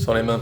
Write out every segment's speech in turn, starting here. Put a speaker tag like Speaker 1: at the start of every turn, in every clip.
Speaker 1: sans les mains.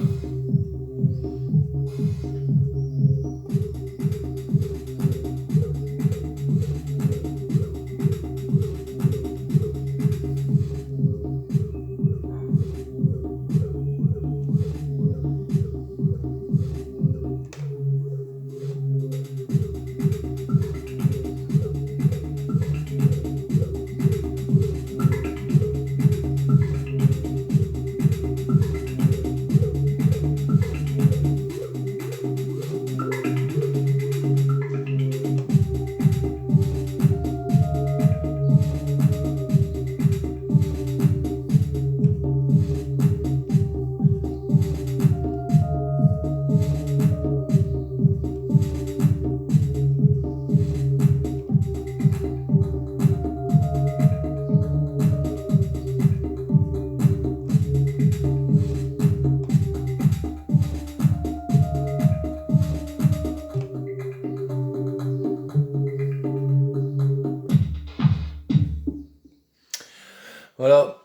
Speaker 1: Voilà,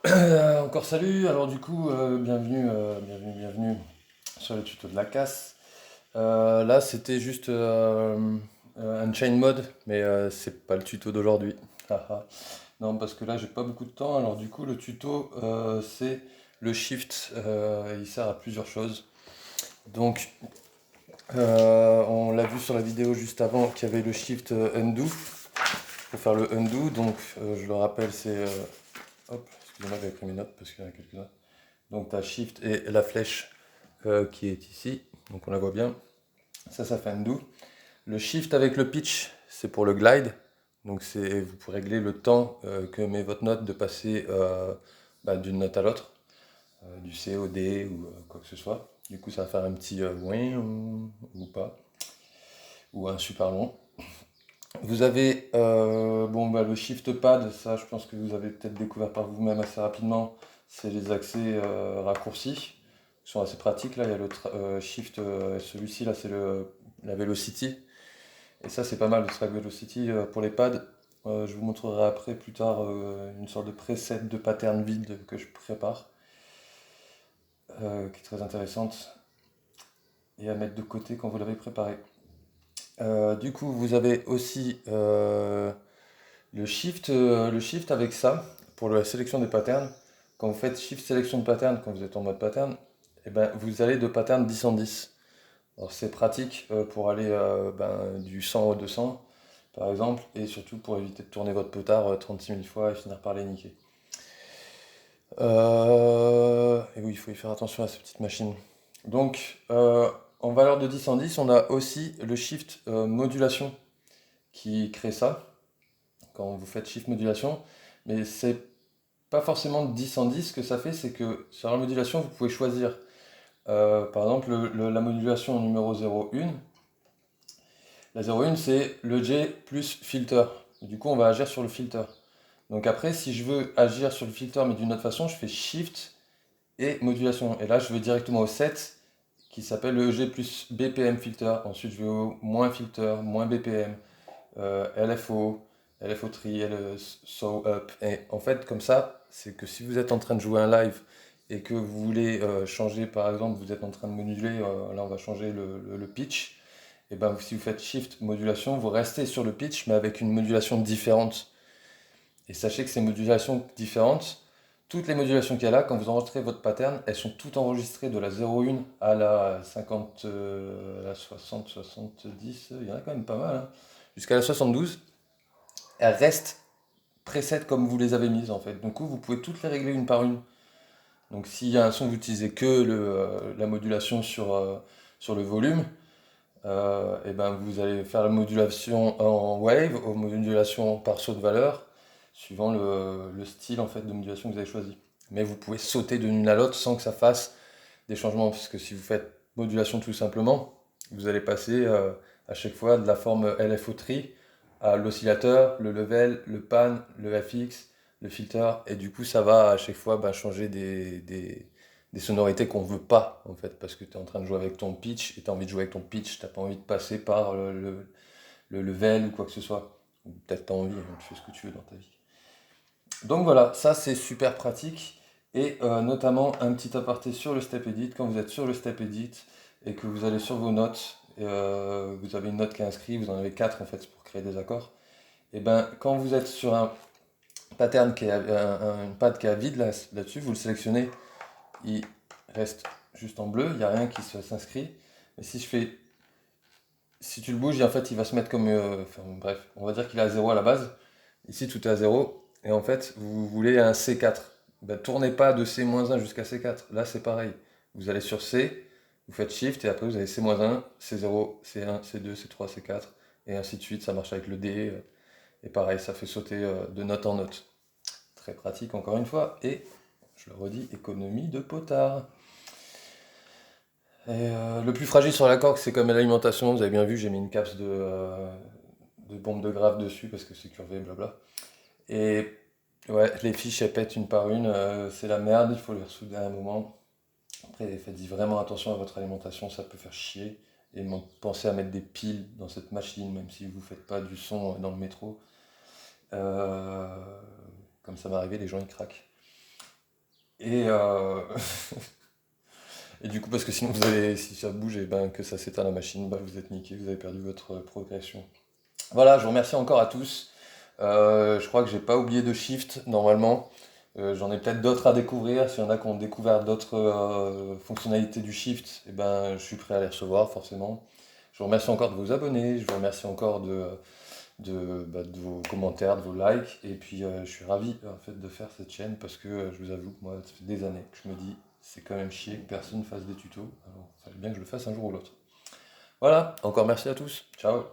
Speaker 1: encore salut. Alors du coup, bienvenue sur le tuto de la casse. Là, c'était juste un chain mode, mais c'est pas le tuto d'aujourd'hui. Haha. Non, parce que là, j'ai pas beaucoup de temps. Alors du coup, le tuto, c'est le shift. Il sert à plusieurs choses. Donc, on l'a vu sur la vidéo juste avant qu'il y avait le shift undo pour faire le undo. Donc, je le rappelle, c'est hop, excusez-moi, j'avais pris mes notes parce qu'il y en a quelques-uns. Donc tu as Shift et la flèche qui est ici, donc on la voit bien. Ça fait undo. Le Shift avec le pitch, c'est pour le glide. Donc vous pouvez régler le temps que met votre note de passer d'une note à l'autre, du C au D ou quoi que ce soit. Du coup, ça va faire un petit ouin ou pas, ou un super long. Vous avez le shift pad, ça je pense que vous avez peut-être découvert par vous-même assez rapidement, c'est les accès raccourcis qui sont assez pratiques. Là, il y a le shift, celui-ci là c'est la velocity, et ça c'est pas mal, le track velocity pour les pads. Je vous montrerai après plus tard une sorte de preset de pattern vide que je prépare, qui est très intéressante et à mettre de côté quand vous l'avez préparé. Du coup, vous avez aussi le shift avec ça, pour la sélection des patterns. Quand vous faites shift sélection de pattern, quand vous êtes en mode pattern, et ben, vous allez de pattern 10 en 10. Alors c'est pratique pour aller du 100 au 200 par exemple, et surtout pour éviter de tourner votre potard 36 000 fois et finir par les niquer. Et oui, il faut y faire attention à ces petites machines. Donc en valeur de 10 en 10, on a aussi le shift modulation qui crée ça quand vous faites shift modulation, mais c'est pas forcément 10 en 10. Ce que ça fait, c'est que sur la modulation, vous pouvez choisir par exemple la modulation numéro 0,1. La 0,1 c'est le J plus filter. Et du coup, on va agir sur le filter. Donc après, si je veux agir sur le filter mais d'une autre façon, je fais shift et modulation. Et là, je vais directement au 7 qui s'appelle le G plus BPM filter. Ensuite, je vais au moins filter, moins BPM, LFO, LFO tree, so up. Et en fait, comme ça, c'est que si vous êtes en train de jouer un live et que vous voulez changer, par exemple, vous êtes en train de moduler, là on va changer le pitch, et ben si vous faites shift modulation, vous restez sur le pitch mais avec une modulation différente. Et sachez que ces modulations différentes, toutes les modulations qu'il y a là, quand vous enregistrez votre pattern, elles sont toutes enregistrées de la 0,1 à la 50, à la 60, 70, il y en a quand même pas mal, hein, jusqu'à la 72. Elles restent preset comme vous les avez mises en fait. Donc vous pouvez toutes les régler une par une. Donc s'il y a un son, vous utilisez que la modulation sur le volume, et ben vous allez faire la modulation en wave, ou modulation par saut de valeur, suivant le style en fait de modulation que vous avez choisi. Mais vous pouvez sauter d'une une à l'autre sans que ça fasse des changements, parce que si vous faites modulation tout simplement, vous allez passer à chaque fois de la forme LFO tree à l'oscillateur, le level, le pan, le FX, le filter, et du coup ça va à chaque fois changer des sonorités qu'on veut pas en fait, parce que tu es en train de jouer avec ton pitch, et tu as envie de jouer avec ton pitch, t'as pas envie de passer par le level ou quoi que ce soit. Ou peut-être tu as envie, hein, tu fais ce que tu veux dans ta vie. Donc voilà, ça c'est super pratique. Et notamment un petit aparté sur le Step Edit. Quand vous êtes sur le Step Edit et que vous allez sur vos notes, vous avez une note qui est inscrite, vous en avez 4 en fait pour créer des accords. Et ben quand vous êtes sur un pattern qui est une pad qui est à vide là-dessus, vous le sélectionnez, il reste juste en bleu, il n'y a rien qui s'inscrit. Mais si tu le bouges, en fait, il va se mettre comme, enfin, bref, on va dire qu'il est à 0 à la base. Ici, tout est à 0. Et en fait, vous voulez un C4. Ben, tournez pas de C-1 jusqu'à C4. Là, c'est pareil. Vous allez sur C, vous faites Shift, et après, vous avez C-1, C0, C1, C2, C3, C4, et ainsi de suite. Ça marche avec le D. Et pareil, ça fait sauter de note en note. Très pratique, encore une fois. Et, je le redis, économie de potard. Et le plus fragile sur la corque, c'est comme l'alimentation. Vous avez bien vu, j'ai mis une caps de bombe de grave dessus parce que c'est curvé, blabla. Et ouais, les fiches, elles pètent une par une. C'est la merde, il faut les ressouder à un moment. Après, faites-y vraiment attention à votre alimentation, ça peut faire chier. Et pensez à mettre des piles dans cette machine, même si vous ne faites pas du son dans le métro. Euh, Comme ça m'est arrivé, les gens ils craquent. Et, et du coup, parce que sinon, si ça bouge et ben, que ça s'éteint la machine, bah, vous êtes niqué, vous avez perdu votre progression. Voilà, je vous remercie encore à tous. Je crois que j'ai pas oublié de Shift normalement. J'en ai peut-être d'autres à découvrir. S'il y en a qui ont découvert d'autres fonctionnalités du Shift, eh ben, je suis prêt à les recevoir forcément. Je vous remercie encore de vous abonner. Je vous remercie encore de vos commentaires, de vos likes. Et puis je suis ravi en fait de faire cette chaîne parce que je vous avoue, moi, ça fait des années que je me dis, c'est quand même chier que personne fasse des tutos. Alors, il fallait bien que je le fasse un jour ou l'autre. Voilà, encore merci à tous. Ciao.